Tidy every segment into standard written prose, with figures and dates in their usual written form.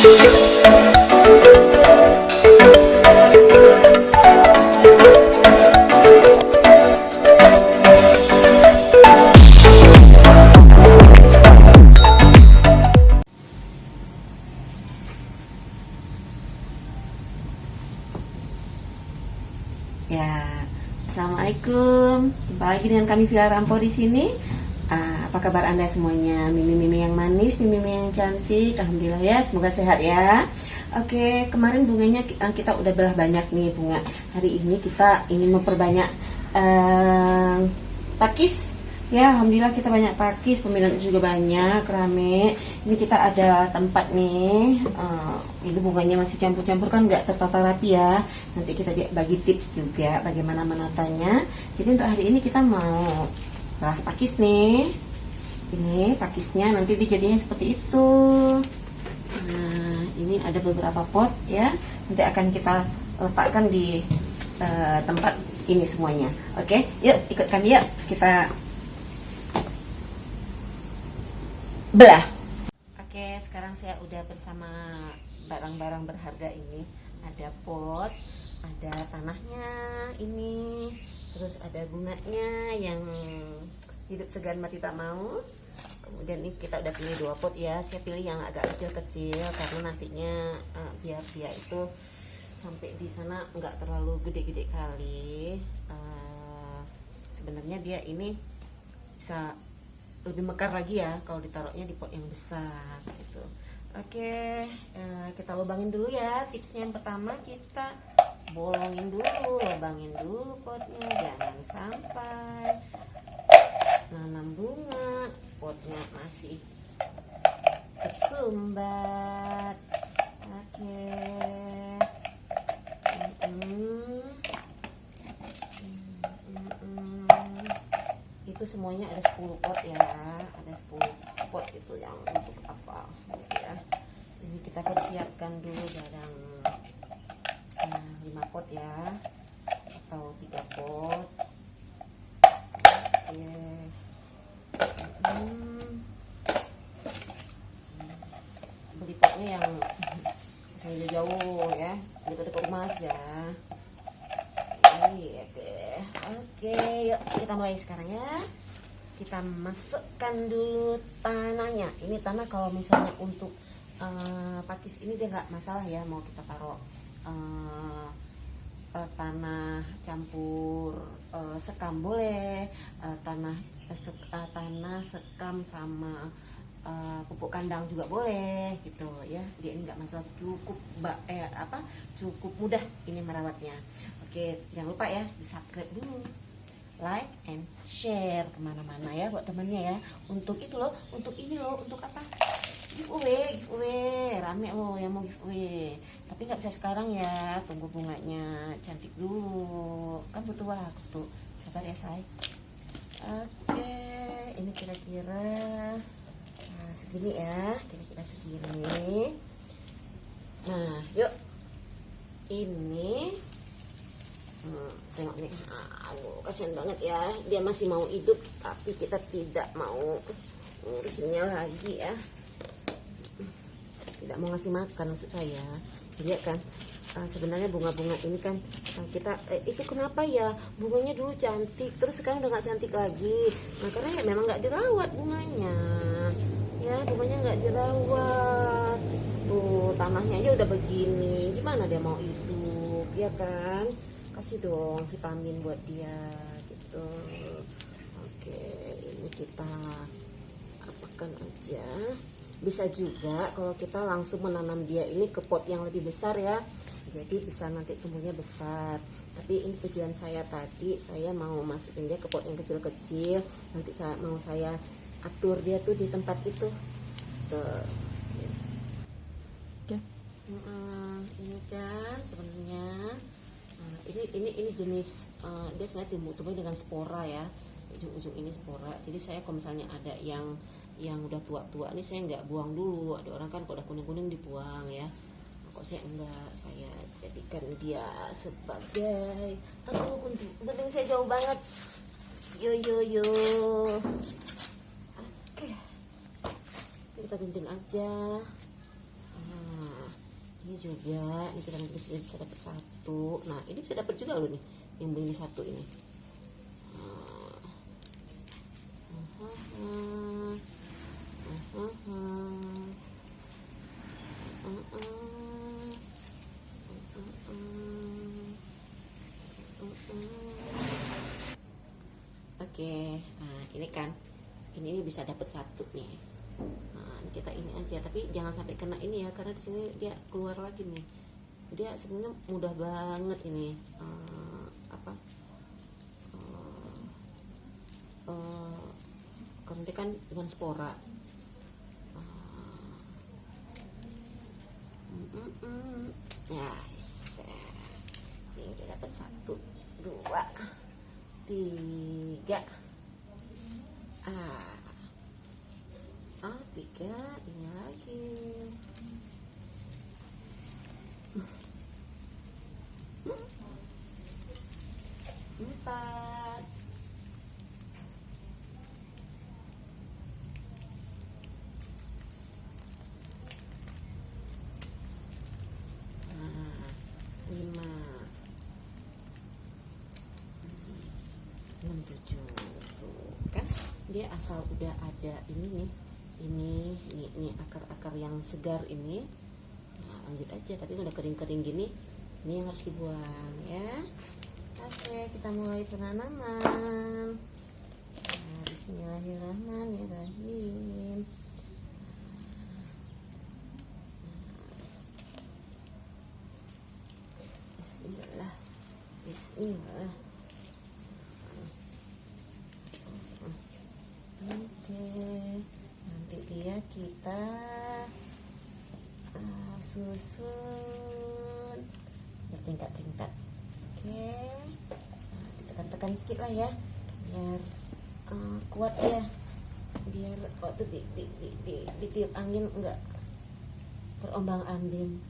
Ya, assalamualaikum. Jumpa lagi dengan kami Villa Rampo di sini. Apa kabar Anda semuanya? Mimi-mimi yang manis, mimi-mimi yang cantik. Alhamdulillah ya, semoga sehat ya. Oke, kemarin bunganya kita udah belah banyak nih bunga. Hari ini kita ingin memperbanyak pakis. Ya, alhamdulillah kita banyak pakis, peminatnya juga banyak, rame. Ini kita ada tempat nih. Ini bunganya masih campur-campur kan, nggak tertata rapi ya. Nanti kita bagi tips juga bagaimana menatanya. Jadi untuk hari ini kita mau pakis nih. Ini pakisnya nanti dijadinya seperti itu. Nah, ini ada beberapa pot ya. Nanti akan kita letakkan di tempat ini semuanya. Oke, yuk ikut kami yuk. Kita belah. Oke, sekarang saya udah bersama barang-barang berharga ini. Ada pot, ada tanahnya ini, terus ada bunganya yang hidup segan mati tak mau. Kemudian ini kita udah pilih 2 pot ya. Saya pilih yang agak kecil-kecil karena nantinya biar dia itu sampai di sana nggak terlalu gede-gede kali. Sebenarnya dia ini bisa lebih mekar lagi ya kalau ditaruhnya di pot yang besar gitu. Oke, kita lubangin dulu ya. Tipsnya yang pertama, kita bolongin dulu, lubangin dulu potnya, jangan sampai nanam bunga potnya masih tersumbat. Oke. Itu semuanya ada 10 pot ya, ada 10 pot itu yang untuk apa gitu ya. Ini kita persiapkan dulu barang 5 pot ya, atau 3 pot. Oke. Beli potnya yang saya jauh ya, dekat-dekat rumah aja. Oke, yuk kita mulai sekarang ya. Kita masukkan dulu tanahnya. Ini tanah kalau misalnya untuk pakis ini dia nggak masalah ya, mau kita taruh tanah campur sekam boleh, tanah sekam sama pupuk kandang juga boleh gitu ya. Dia ini nggak masalah, cukup cukup mudah ini merawatnya. Oke, jangan lupa ya di subscribe dulu, like and share kemana-mana ya buat temennya ya. Untuk itu loh, untuk ini loh, untuk apa, giveaway rame loh yang mau giveaway. Tapi nggak bisa sekarang ya, tunggu bunganya cantik dulu, kan butuh waktu, sabar ya say. Oke, ini kira-kira segini ya, kira-kira segini. Nah yuk, ini tengok nih, kasihan banget ya, dia masih mau hidup tapi kita tidak mau ngurusinnya lagi ya, tidak mau ngasih makan maksud saya. Lihat kan, sebenarnya bunga-bunga ini kan kita itu kenapa ya, bunganya dulu cantik terus sekarang udah nggak cantik lagi. Nah karena ya memang nggak dirawat bunganya ya, bunganya nggak dirawat. Tuh tanahnya aja udah begini, gimana dia mau hidup ya kan. Kasih dong vitamin buat dia gitu. Oke, ini kita apakan aja. Bisa juga kalau kita langsung menanam dia ini ke pot yang lebih besar ya, jadi bisa nanti tumbuhnya besar. Tapi ini tujuan saya tadi, saya mau masukin dia ke pot yang kecil-kecil. Nanti mau saya atur dia tuh di tempat itu tuh. Oke. Ini kan sebenarnya ini jenis dia sebenarnya tumbuh dengan spora ya, ujung-ujung ini spora. Jadi saya kalau misalnya ada yang udah tua-tua nih, saya nggak buang dulu. Ada orang kan kalau udah kuning-kuning dibuang ya, kok saya enggak, saya jadikan dia sebagai gunting saya jauh banget. Yo oke, kita gunting aja. juga. Ini kita nanti sini bisa dapat satu. Nah ini bisa dapat juga loh nih, yang begini satu ini. Oke, nah ini kan, ini bisa dapat satu nih. Nah, kita ini aja, tapi jangan sampai kena ini ya, karena di sini dia keluar lagi nih. Dia sebenarnya mudah banget ini, nanti kan dengan spora. Yes, ini udah dapat 1, 2, 3. 3, ini lagi. 4. Nah, 5, 6, 7. Tuh kan dia asal udah ada ini nih, ini akar-akar yang segar ini. Nah, lanjut aja, tapi udah kering-kering gini, ini yang harus dibuang ya. Oke, kita mulai penanaman. Nah, bismillahirrahmanirrahim. Bismillah, bismillah. Oke, nanti dia kita susun bertingkat-tingkat. Oke, nah, ditekan-tekan sedikit lah ya, biar kuat ya, biar waktu ditiup angin enggak terombang-ambing.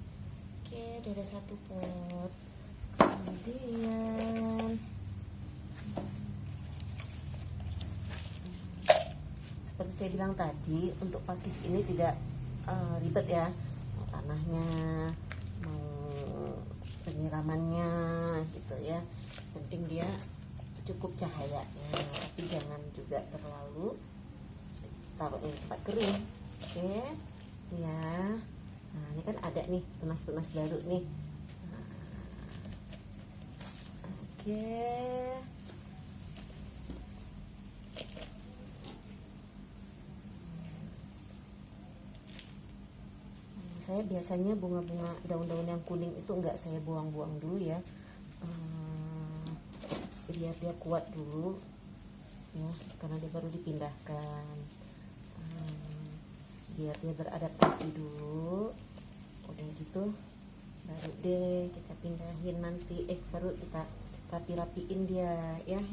Oke, udah ada 1 pot. Kemudian seperti saya bilang tadi, untuk pakis ini tidak ribet ya, mau tanahnya, mau penyiramannya gitu ya. Penting dia cukup cahayanya, tapi jangan juga terlalu taruh di tempat kering. Oke ya. Nah ini kan ada nih tunas-tunas baru nih. Oke. Saya biasanya bunga-bunga daun-daun yang kuning itu enggak saya buang-buang dulu ya, biar dia kuat dulu ya, karena dia baru dipindahkan. Biar dia beradaptasi dulu, udah gitu baru deh kita pindahin nanti, baru kita rapi-rapiin dia ya,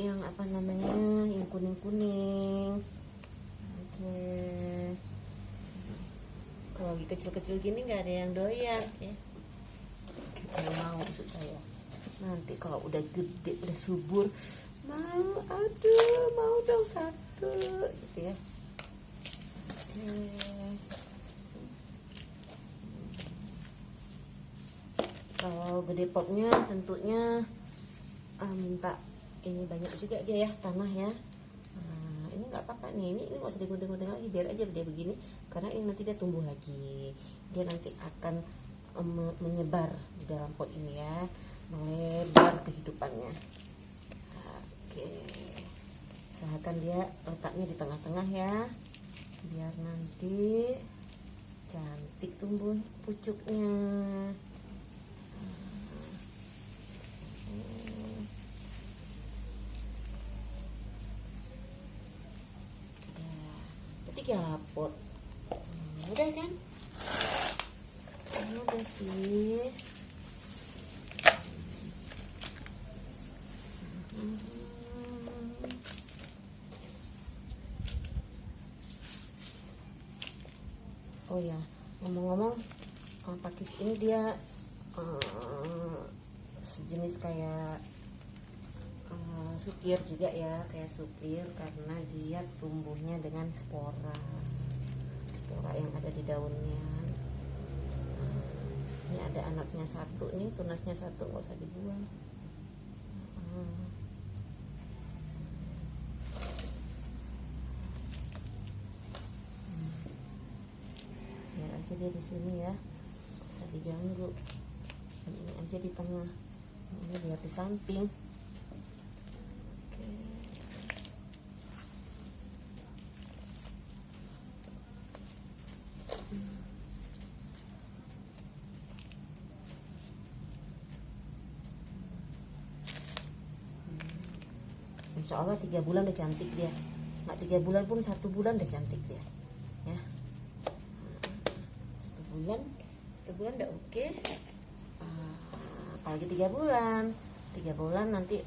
yang apa namanya, yang kuning-kuning. Oke. Kalau lagi kecil-kecil gini nggak ada yang doyan ya, nggak mau maksud saya. Nanti kalau udah gede, udah subur, mau dong 1 gitu ya. Kalau gede potnya tentunya minta ini banyak juga dia ya, tanah ya. Ini nggak apa-apa nih, ini nggak usah digunting-gunting lagi, biar aja dia begini, karena ini nanti dia tumbuh lagi, dia nanti akan menyebar di dalam pot ini ya, melebar kehidupannya. Oke, usahakan dia letaknya di tengah-tengah ya, biar nanti cantik tumbuh pucuknya. Udah 3 pot, udah kan? Udah sih. Oh ya, ngomong-ngomong, pakis ini dia sejenis kayak supir juga ya, kayak supir, karena dia tumbuhnya dengan spora yang ada di daunnya. ada anaknya satu nih, tunasnya satu, nggak usah dibuang. Biar aja dia di sini ya, nggak usah diganggu. Ini aja di tengah, ini biar di samping. Insya Allah 3 bulan udah cantik dia. Nggak 3 bulan pun 1 bulan udah cantik dia. Ya. 1 bulan, 1 bulan udah oke. Apalagi 3 bulan. 3 bulan nanti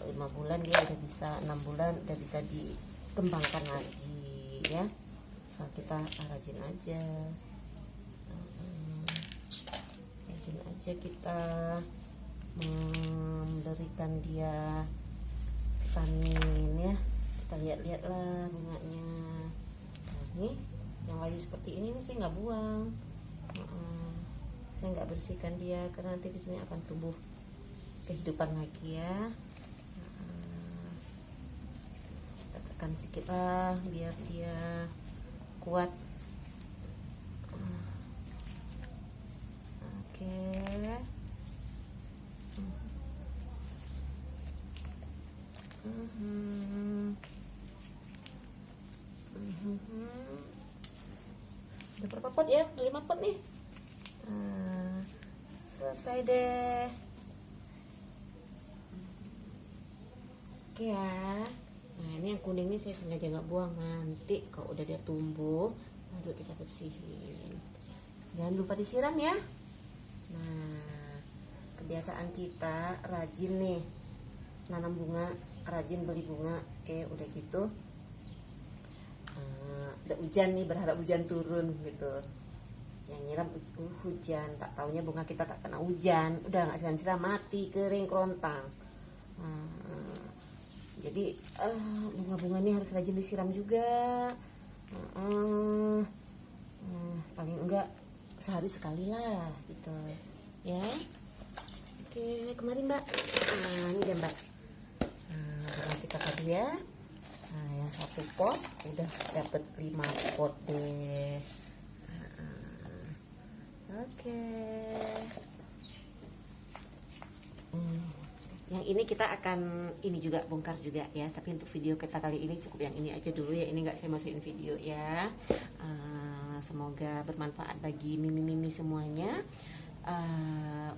5 bulan dia udah bisa, 6 bulan udah bisa dikembangkan lagi ya. Asal kita rajin aja. Rajin aja kita memberikan dia vitamin ya. Kita lihat-lihat lah bunganya. Nah, nih yang layu seperti ini nih saya nggak buang. Saya nggak bersihkan dia karena nanti di sini akan tumbuh kehidupan lagi ya. Kita tekan sedikit lah biar dia kuat. Oke. Udah berapa pot ya? 5 pot nih. Selesai deh. Oke ya. Nah ini yang kuning nih saya sengaja nggak buang, nanti kalau udah dia tumbuh baru kita bersihin. Jangan lupa disiram ya. Nah kebiasaan kita rajin nih nanam bunga, rajin beli bunga. Oke udah gitu udah hujan nih, berharap hujan turun gitu, yang nyiram hujan, tak taunya bunga kita tak kena hujan, udah nggak siram-siram mati kering kerontang. Jadi bunga-bunga ini harus rajin disiram juga, paling enggak sehari sekali lah gitu ya. Oke kemarin mbak, ini dia mbak. Kita tadi ya. Nah, yang 1 pot udah dapet 5 pot deh. Oke. Yang ini kita akan ini juga bongkar juga ya. Tapi untuk video kita kali ini cukup yang ini aja dulu ya. Ini nggak saya masukin video ya. Semoga bermanfaat bagi mimi-mimi semuanya.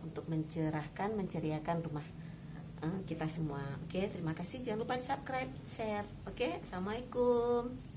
Untuk mencerahkan, menceriakan rumah kita semua. Oke, terima kasih. Jangan lupa di subscribe, share. Oke, assalamualaikum.